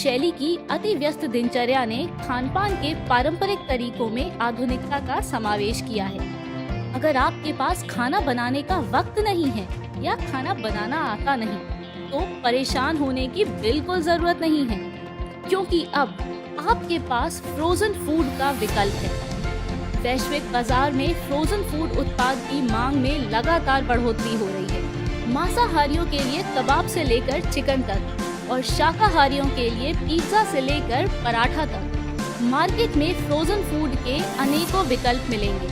शैली की अति व्यस्त दिनचर्या ने खानपान के पारंपरिक तरीकों में आधुनिकता का समावेश किया है। अगर आपके पास खाना बनाने का वक्त नहीं है या खाना बनाना आता नहीं, तो परेशान होने की बिल्कुल जरूरत नहीं है, क्योंकि अब आपके पास फ्रोजन फूड का विकल्प है। वैश्विक बाजार में फ्रोजन फूड उत्पाद की मांग में लगातार बढ़ोतरी हो रही है। मांसाहारियों के लिए कबाब से लेकर चिकन तक और शाकाहारियों के लिए पिज्जा से लेकर पराठा तक मार्केट में फ्रोजन फूड के अनेकों विकल्प मिलेंगे।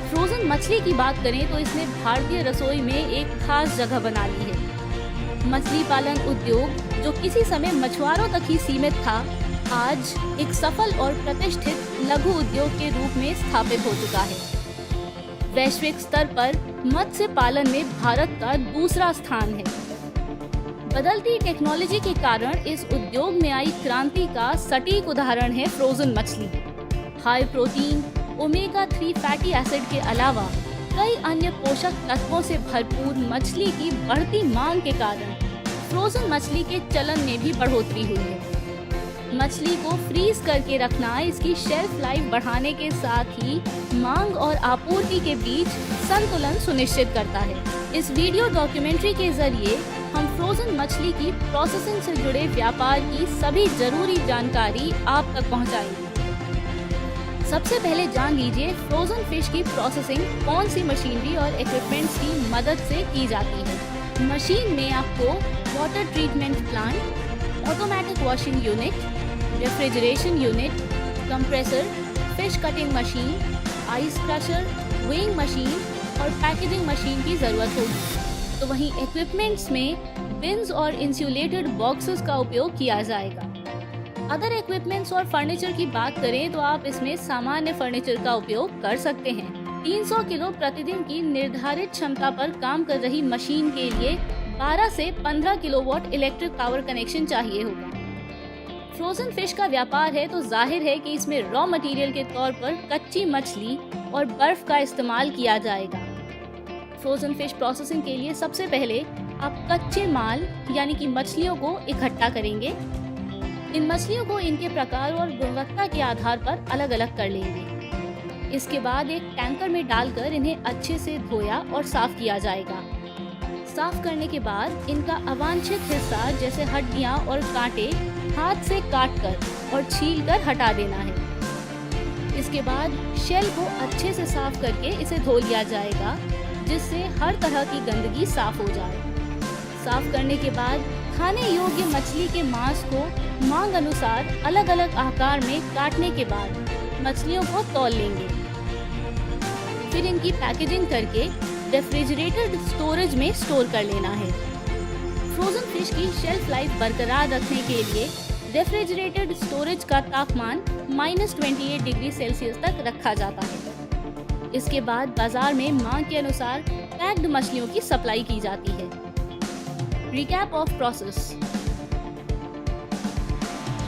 फ्रोजन मछली की बात करें तो इसने भारतीय रसोई में एक खास जगह बना ली है। मछली पालन उद्योग, जो किसी समय मछुआरों तक ही सीमित था, आज एक सफल और प्रतिष्ठित लघु उद्योग के रूप में स्थापित हो चुका है। वैश्विक स्तर पर मत्स्य पालन में भारत का दूसरा स्थान है। बदलती टेक्नोलॉजी के कारण इस उद्योग में आई क्रांति का सटीक उदाहरण है फ्रोजन मछली। High protein, omega 3 fatty acid के अलावा कई अन्य पोषक तत्वों से भरपूर मछली की बढ़ती मांग के कारण फ्रोजन मछली के चलन में भी बढ़ोतरी हुई है। मछली को फ्रीज करके रखना इसकी शेल्फ लाइफ बढ़ाने के साथ ही मांग और आपूर्ति के बीच संतुलन सुनिश्चित करता है। इस वीडियो डॉक्यूमेंट्री के जरिए हम फ्रोजन मछली की प्रोसेसिंग से जुड़े व्यापार की सभी जरूरी जानकारी आप तक पहुंचाएंगे। सबसे पहले जान लीजिए फ्रोजन फिश की प्रोसेसिंग कौन सी मशीनरी और इक्विपमेंट्स की मदद से की जाती है। मशीन में आपको water treatment plant, automatic washing unit, refrigeration unit, compressor, fish cutting machine, ice crusher, weighing machine और पैकेजिंग मशीन की जरूरत होगी। तो वहीं इक्विपमेंट्स में बिन्स और इंसुलेटेड बॉक्सेस का उपयोग किया जाएगा। अदर इक्विपमेंट्स और फर्नीचर की बात करें तो आप इसमें सामान्य फर्नीचर का उपयोग कर सकते हैं। 300 किलो प्रतिदिन की निर्धारित क्षमता पर काम कर रही मशीन के लिए 12 से 15 किलोवाट इलेक्ट्रिक पावर कनेक्शन चाहिए होगा। फ्रोजन फिश का व्यापार है तो जाहिर है कि इसमें रॉ मटेरियल के तौर पर कच्ची मछली और बर्फ का इस्तेमाल किया जाएगा। फ्रोजन फिश प्रोसेसिंग के लिए सबसे पहले आप कच्चे माल यानी कि मछलियों को इकट्ठा करेंगे। इन मछलियों को इनके प्रकार और गुणवत्ता के आधार पर अलग अलग कर लेंगे। इसके बाद एक टैंकर में डालकर इन्हें अच्छे से धोया और साफ किया जाएगा। साफ करने के बाद इनका अवांछित हिस्सा जैसे हड्डियां और कांटे हाथ से काटकर और छीलकर हटा देना है। इसके बाद शेल को अच्छे से साफ करके इसे धो लिया जाएगा, जिससे हर तरह की गंदगी साफ हो जाए। साफ करने के बाद खाने योग्य मछली के मांस को मांग अनुसार अलग अलग आकार में काटने के बाद मछलियों को तौल लेंगे। फिर इनकी पैकेजिंग करके रेफ्रिजरेटेड स्टोरेज में स्टोर कर लेना है। फ्रोजन फिश की शेल्फ लाइफ बरकरार रखने के लिए रेफ्रिजरेटेड स्टोरेज का तापमान -28 डिग्री सेल्सियस तक रखा जाता है। इसके बाद बाजार में मांग के अनुसार पैक्ड मछलियों की सप्लाई की जाती है। Recap of process.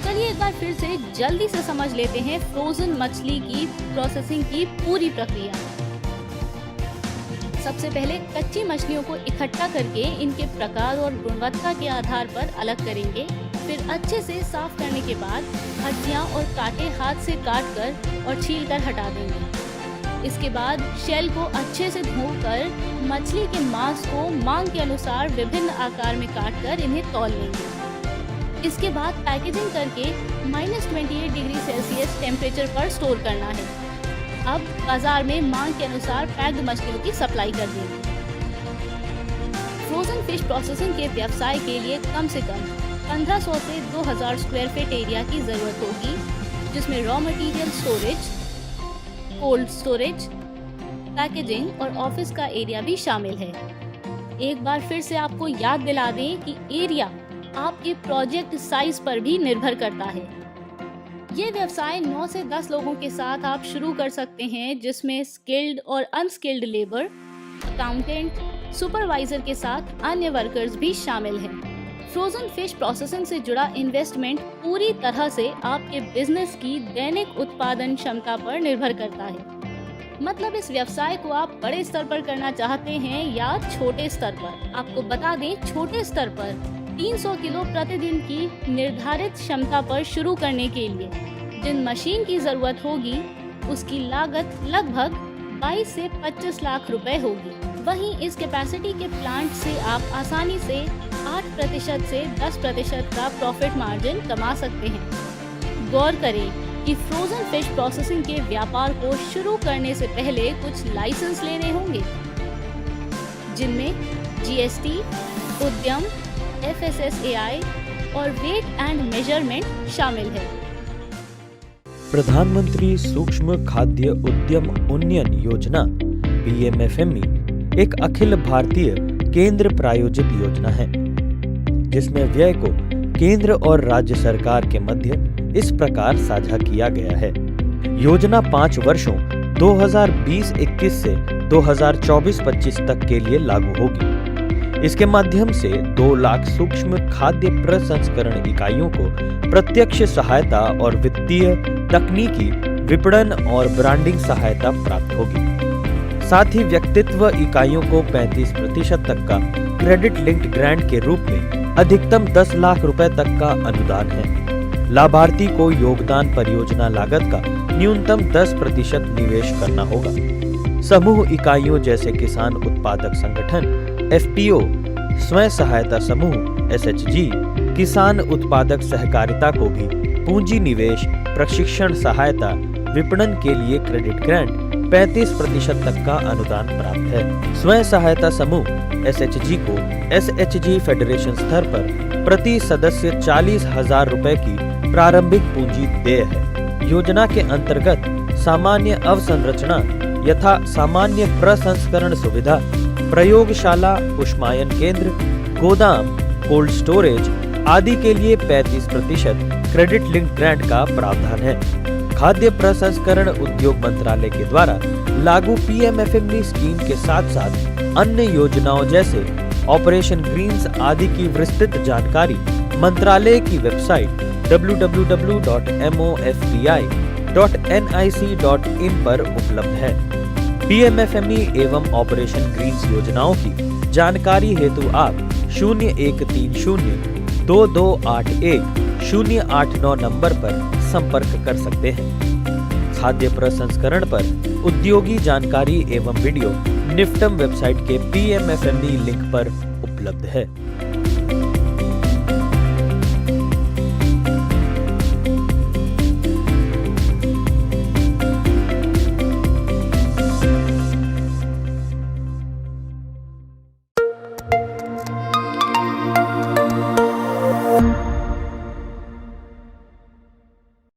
चलिए एक बार फिर से जल्दी से समझ लेते हैं फ्रोजन मछली की प्रोसेसिंग की पूरी प्रक्रिया। सबसे पहले कच्ची मछलियों को इकट्ठा करके इनके प्रकार और गुणवत्ता के आधार पर अलग करेंगे। फिर अच्छे से साफ करने के बाद हड्डियां और कांटे हाथ से काटकर और छीलकर हटा देंगे। इसके बाद शेल को अच्छे से धोकर मछली के मांस को मांग के अनुसार विभिन्न आकार में काटकर इन्हें तौल लेंगे। इसके बाद पैकेजिंग करके -28 डिग्री सेल्सियस टेम्परेचर पर स्टोर करना है। अब बाजार में मांग के अनुसार पैक्ड मछलियों की सप्लाई कर देंगे। फ्रोजन फिश प्रोसेसिंग के व्यवसाय के लिए कम से कम 1500 से 2000 स्क्वायर फीट एरिया की जरूरत होगी, जिसमें raw material storage, cold storage, packaging और ऑफिस का एरिया भी शामिल है। एक बार फिर से आपको याद दिला दें कि एरिया आपके प्रोजेक्ट साइज पर भी निर्भर करता है। ये व्यवसाय 9 से 10 लोगों के साथ आप शुरू कर सकते हैं, जिसमें स्किल्ड और अनस्किल्ड लेबर, अकाउंटेंट, सुपरवाइजर के साथ अन्य वर्कर्स भी शामिल हैं। फ्रोजन फिश प्रोसेसिंग से जुड़ा इन्वेस्टमेंट पूरी तरह से आपके बिजनेस की दैनिक उत्पादन क्षमता पर निर्भर करता है। मतलब इस व्यवसाय को आप बड़े स्तर पर करना चाहते हैं या छोटे स्तर पर। आपको बता दें, छोटे स्तर पर 300 किलो प्रतिदिन की निर्धारित क्षमता पर शुरू करने के लिए जिन मशीन की जरूरत होगी उसकी लागत लगभग 22 से 25 लाख रुपए होगी। वहीं इस कैपेसिटी के प्लांट से आप आसानी से 8% से 10% का प्रॉफिट मार्जिन कमा सकते हैं। गौर करें कि फ्रोजन फिश प्रोसेसिंग के व्यापार को शुरू करने से पहले कुछ लाइसेंस लेने होंगे, जिनमें जीएसटी, उद्यम, FSSAI और वेट एंड मेजरमेंट शामिल है। प्रधानमंत्री सूक्ष्म खाद्य उद्यम उन्नयन योजना PMFME एक अखिल भारतीय केंद्र प्रायोजित योजना है, जिसमें व्यय को केंद्र और राज्य सरकार के मध्य इस प्रकार साझा किया गया है। योजना 5 वर्षों 2020-21 से 2024-25 तक के लिए लागू होगी। इसके माध्यम से 2 लाख सूक्ष्म खाद्य प्रसंस्करण इकाइयों को प्रत्यक्ष सहायता और वित्तीय, तकनीकी, विपणन और ब्रांडिंग सहायता प्राप्त होगी। साथ ही व्यक्तित्व इकाइयों को 35% तक का क्रेडिट लिंक्ड ग्रांट के रूप में अधिकतम 10 लाख रुपए तक का अनुदान है। लाभार्थी को योगदान परियोजना लागत का न्यूनतम 10% निवेश करना होगा। समूह इकाइयों जैसे किसान उत्पादक संगठन FPO, स्वयं सहायता समूह SHG, किसान उत्पादक सहकारिता को भी पूंजी निवेश, प्रशिक्षण सहायता, विपणन के लिए क्रेडिट ग्रांट 35% तक का अनुदान प्राप्त है। स्वयं सहायता समूह SHG को SHG फेडरेशन स्तर पर प्रति सदस्य 40,000 रुपए की प्रारंभिक पूंजी देय है। योजना के अंतर्गत सामान्य अवसंरचना यथा सामान्य प्रसंस्करण सुविधा, प्रयोगशाला, उष्मायन केंद्र, गोदाम, कोल्ड स्टोरेज आदि के लिए 35% क्रेडिट लिंक ग्रांट का प्रावधान है। खाद्य प्रसंस्करण उद्योग मंत्रालय के द्वारा लागू PMFME स्कीम के साथ साथ अन्य योजनाओं जैसे ऑपरेशन ग्रीन्स आदि की विस्तृत जानकारी मंत्रालय की वेबसाइट www.mofpi.nic.in पर उपलब्ध है। PMFME एवं ऑपरेशन ग्रीन्स योजनाओं की जानकारी हेतु आप 0130-2281-089 नंबर पर संपर्क कर सकते हैं। खाद्य प्रसंस्करण पर उद्योगी जानकारी एवं वीडियो निफ्टम वेबसाइट के PMFME लिंक पर उपलब्ध है।